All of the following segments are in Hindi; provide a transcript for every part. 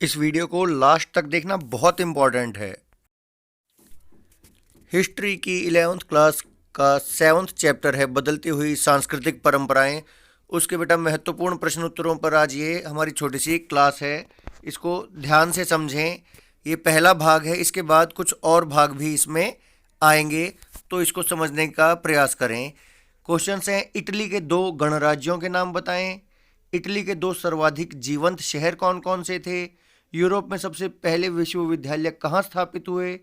इस वीडियो को लास्ट तक देखना बहुत इम्पोर्टेंट है। हिस्ट्री की 11th क्लास का 7th चैप्टर है बदलती हुई सांस्कृतिक परंपराएं। उसके बेटा महत्वपूर्ण प्रश्न उत्तरों पर आज ये हमारी छोटी सी क्लास है। इसको ध्यान से समझें। ये पहला भाग है, इसके बाद कुछ और भाग भी इसमें आएंगे, तो इसको समझने का प्रयास करें। क्वेश्चंस हैं, इटली के दो गणराज्यों के नाम बताएं। इटली के दो सर्वाधिक जीवंत शहर कौन कौन से थे। यूरोप में सबसे पहले विश्वविद्यालय कहाँ स्थापित हुए।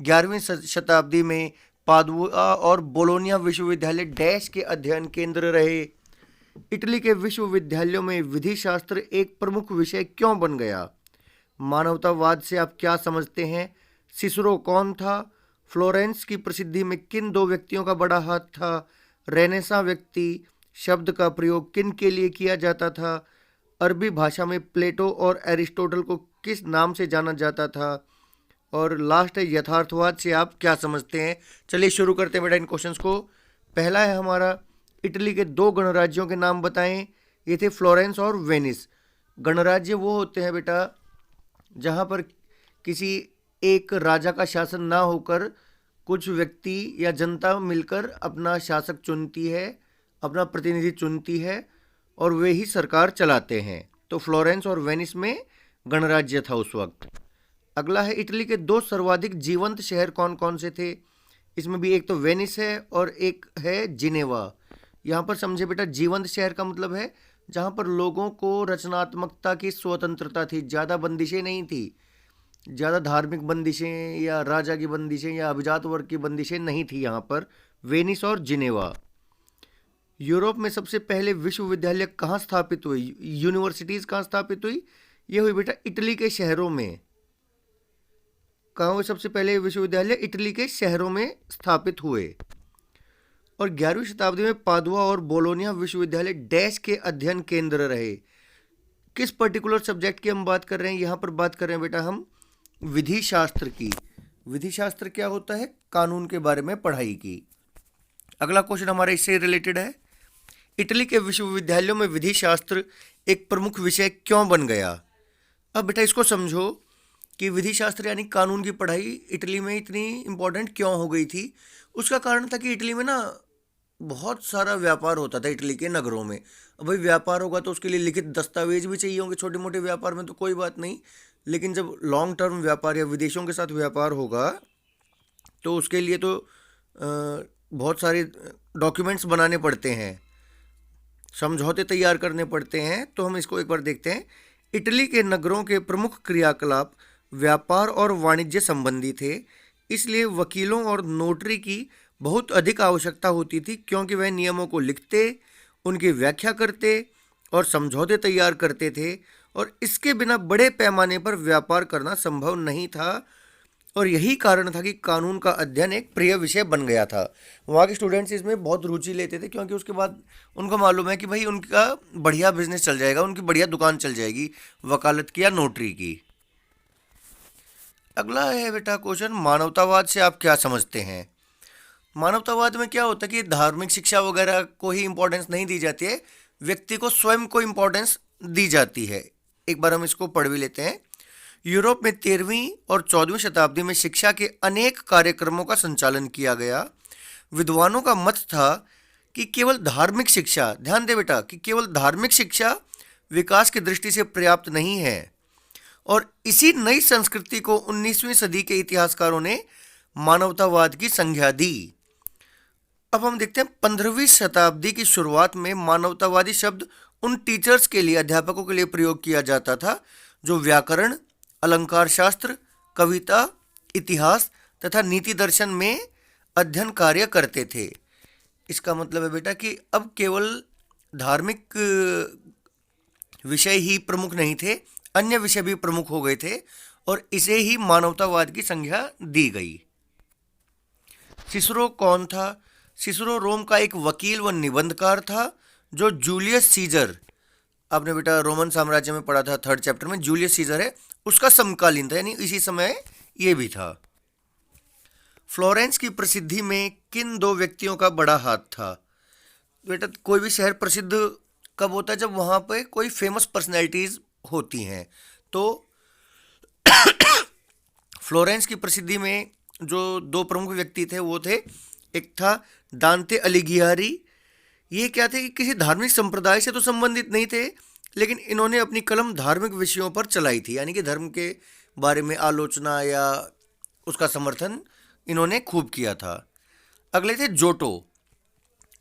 11वीं शताब्दी में पादुआ और बोलोनिया विश्वविद्यालय डैश के अध्ययन केंद्र रहे। इटली के विश्वविद्यालयों में विधि शास्त्र एक प्रमुख विषय क्यों बन गया। मानवतावाद से आप क्या समझते हैं। सिसरो कौन था। फ्लोरेंस की प्रसिद्धि में किन दो व्यक्तियों का बड़ा हाथ था। रेनेसा व्यक्ति शब्द का प्रयोग किन के लिए किया जाता था। अरबी भाषा में प्लेटो और एरिस्टोटल को किस नाम से जाना जाता था। और लास्ट है, यथार्थवाद से आप क्या समझते हैं। चलिए शुरू करते हैं बेटा इन क्वेश्चंस को। पहला है हमारा, इटली के दो गणराज्यों के नाम बताएं। ये थे फ्लोरेंस और वेनिस। गणराज्य वो होते हैं बेटा जहाँ पर किसी एक राजा का शासन ना होकर कुछ व्यक्ति या जनता मिलकर अपना शासक चुनती है, अपना प्रतिनिधि चुनती है और वे ही सरकार चलाते हैं। तो फ्लोरेंस और वेनिस में गणराज्य था उस वक्त। अगला है, इटली के दो सर्वाधिक जीवंत शहर कौन कौन से थे। इसमें भी एक तो वेनिस है और एक है जिनेवा। यहाँ पर समझे बेटा, जीवंत शहर का मतलब है जहाँ पर लोगों को रचनात्मकता की स्वतंत्रता थी, ज़्यादा बंदिशें नहीं थी, ज़्यादा धार्मिक बंदिशें या राजा की बंदिशें या अभिजात वर्ग की बंदिशें नहीं थी यहाँ पर। वेनिस और जिनेवा। यूरोप में सबसे पहले विश्वविद्यालय कहाँ स्थापित हुई, यूनिवर्सिटीज़ कहाँ स्थापित हुई। ये हुई बेटा इटली के शहरों में। कहाँ हुए सबसे पहले विश्वविद्यालय, इटली के शहरों में स्थापित हुए। और 11वीं शताब्दी में पादुआ और बोलोनिया विश्वविद्यालय डैश के अध्ययन केंद्र रहे। किस पर्टिकुलर सब्जेक्ट की हम बात कर रहे हैं, यहाँ पर बात कर रहे हैं बेटा हम विधि शास्त्र की। विधि शास्त्र क्या होता है, कानून के बारे में पढ़ाई की। अगला क्वेश्चन हमारा इससे रिलेटेड है, इटली के विश्वविद्यालयों में विधि शास्त्र एक प्रमुख विषय क्यों बन गया। अब बेटा इसको समझो कि विधि शास्त्र यानी कानून की पढ़ाई इटली में इतनी इम्पोर्टेंट क्यों हो गई थी। उसका कारण था कि इटली में ना बहुत सारा व्यापार होता था इटली के नगरों में। अब भाई व्यापार होगा तो उसके लिए लिखित दस्तावेज भी चाहिए होंगे। छोटे मोटे व्यापार में तो कोई बात नहीं, लेकिन जब लॉन्ग टर्म व्यापार या विदेशों के साथ व्यापार होगा तो उसके लिए तो बहुत सारे डॉक्यूमेंट्स बनाने पड़ते हैं, समझौते तैयार करने पड़ते हैं। तो हम इसको एक बार देखते हैं। इटली के नगरों के प्रमुख क्रियाकलाप व्यापार और वाणिज्य संबंधी थे, इसलिए वकीलों और नोटरी की बहुत अधिक आवश्यकता होती थी, क्योंकि वह नियमों को लिखते, उनकी व्याख्या करते और समझौते तैयार करते थे, और इसके बिना बड़े पैमाने पर व्यापार करना संभव नहीं था। और यही कारण था कि कानून का अध्ययन एक प्रिय विषय बन गया था। वहाँ के स्टूडेंट्स इसमें बहुत रुचि लेते थे, क्योंकि उसके बाद उनको मालूम है कि भाई उनका बढ़िया बिजनेस चल जाएगा, उनकी बढ़िया दुकान चल जाएगी वकालत की या नोटरी की। अगला है बेटा क्वेश्चन, मानवतावाद से आप क्या समझते हैं। मानवतावाद में क्या होता है कि धार्मिक शिक्षा वगैरह को ही इम्पोर्टेंस नहीं दी जाती है, व्यक्ति को स्वयं को इम्पोर्टेंस दी जाती है। एक बार हम इसको पढ़ भी लेते हैं। यूरोप में 13वीं और 14वीं शताब्दी में शिक्षा के अनेक कार्यक्रमों का संचालन किया गया। विद्वानों का मत था कि केवल धार्मिक शिक्षा, ध्यान दे बेटा, कि केवल धार्मिक शिक्षा विकास की दृष्टि से पर्याप्त नहीं है। और इसी नई संस्कृति को 19वीं सदी के इतिहासकारों ने मानवतावाद की संज्ञा दी। अब हम देखते हैं 15वीं शताब्दी की शुरुआत में मानवतावादी शब्द उन टीचर्स के लिए, अध्यापकों के लिए प्रयोग किया जाता था जो व्याकरण, अलंकार शास्त्र, कविता, इतिहास तथा नीति दर्शन में अध्ययन कार्य करते थे। इसका मतलब है बेटा कि अब केवल धार्मिक विषय ही प्रमुख नहीं थे, अन्य विषय भी प्रमुख हो गए थे, और इसे ही मानवतावाद की संज्ञा दी गई। सिसरो कौन था। सिसरो रोम का एक वकील व निबंधकार था जो जूलियस सीजर, आपने बेटा रोमन साम्राज्य में पढ़ा था 3rd चैप्टर में, जूलियस सीजर है उसका समकालीन था, यानी इसी समय ये भी था। फ्लोरेंस की प्रसिद्धि में किन दो व्यक्तियों का बड़ा हाथ था। बेटा कोई भी शहर प्रसिद्ध कब होता है, जब वहाँ पे कोई फेमस पर्सनैलिटीज़ होती हैं। तो फ्लोरेंस की प्रसिद्धि में जो दो प्रमुख व्यक्ति थे वो थे, एक था दांते अलिघियारी। ये क्या थे कि किसी धार्मिक संप्रदाय से तो संबंधित नहीं थे, लेकिन इन्होंने अपनी कलम धार्मिक विषयों पर चलाई थी, यानी कि धर्म के बारे में आलोचना या उसका समर्थन इन्होंने खूब किया था। अगले थे जोटो।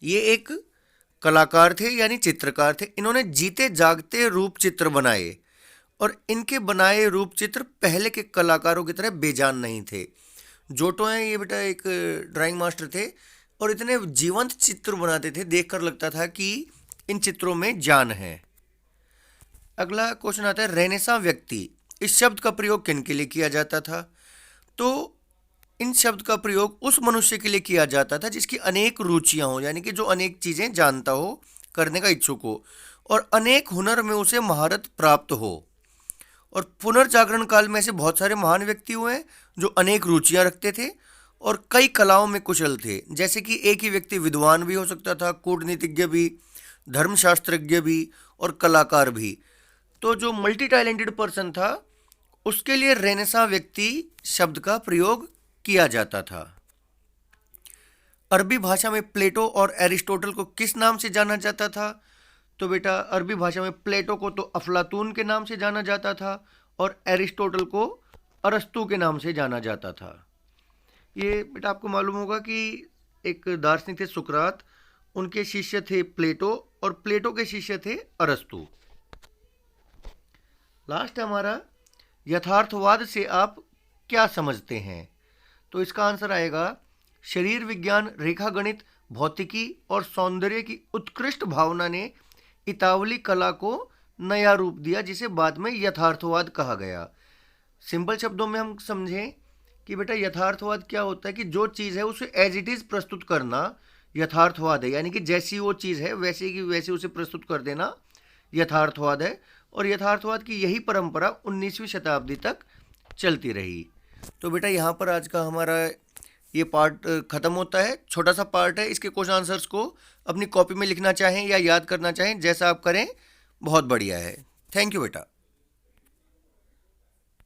ये एक कलाकार थे यानी चित्रकार थे। इन्होंने जीते जागते रूप चित्र बनाए और इनके बनाए रूप चित्र पहले के कलाकारों की तरह बेजान नहीं थे। जोटो हैं ये बेटा एक ड्राइंग मास्टर थे और इतने जीवंत चित्र बनाते थे, देखकर लगता था कि इन चित्रों में जान है। अगला क्वेश्चन आता है रेनेसां व्यक्ति। इस शब्द का प्रयोग किन के लिए किया जाता था? तो इन शब्द का प्रयोग उस मनुष्य के लिए किया जाता था जिसकी अनेक रुचियां हो, यानी कि जो अनेक चीज़ें जानता हो, करने का इच्छुक हो और अनेक हुनर में उसे महारत प्राप्त हो। और पुनर्जागरण काल में ऐसे बहुत सारे महान व्यक्ति हुए हैं जो अनेक रुचियां रखते थे और कई कलाओं में कुशल थे। जैसे कि एक ही व्यक्ति विद्वान भी हो सकता था, कूटनीतिज्ञ भी, धर्मशास्त्रज्ञ भी और कलाकार भी। तो जो मल्टी टैलेंटेड पर्सन था उसके लिए रेनेसां व्यक्ति शब्द का प्रयोग किया जाता था। अरबी भाषा में प्लेटो और एरिस्टोटल को किस नाम से जाना जाता था? तो बेटा अरबी भाषा में प्लेटो को तो अफलातून के नाम से जाना जाता था और एरिस्टोटल को अरस्तु के नाम से जाना जाता था। ये बेटा आपको मालूम होगा कि एक दार्शनिक थे सुकरात, उनके शिष्य थे प्लेटो और प्लेटो के शिष्य थे अरस्तु। लास्ट है हमारा यथार्थवाद से आप क्या समझते हैं? तो इसका आंसर आएगा शरीर विज्ञान, रेखा गणित, भौतिकी और सौंदर्य की उत्कृष्ट भावना ने इतावली कला को नया रूप दिया जिसे बाद में यथार्थवाद कहा गया। सिंपल शब्दों में हम समझें कि बेटा यथार्थवाद क्या होता है कि जो चीज़ है उसे एज इट इज़ प्रस्तुत करना यथार्थवाद है, यानी कि जैसी वो चीज़ है वैसे की वैसे उसे प्रस्तुत कर देना यथार्थवाद है। और यथार्थवाद की यही परंपरा 19वीं शताब्दी तक चलती रही। तो बेटा यहाँ पर आज का हमारा ये पार्ट ख़त्म होता है। छोटा सा पार्ट है, इसके क्वेश्चन आंसर्स को अपनी कॉपी में लिखना चाहें या याद करना चाहें, जैसा आप करें बहुत बढ़िया है। थैंक यू बेटा।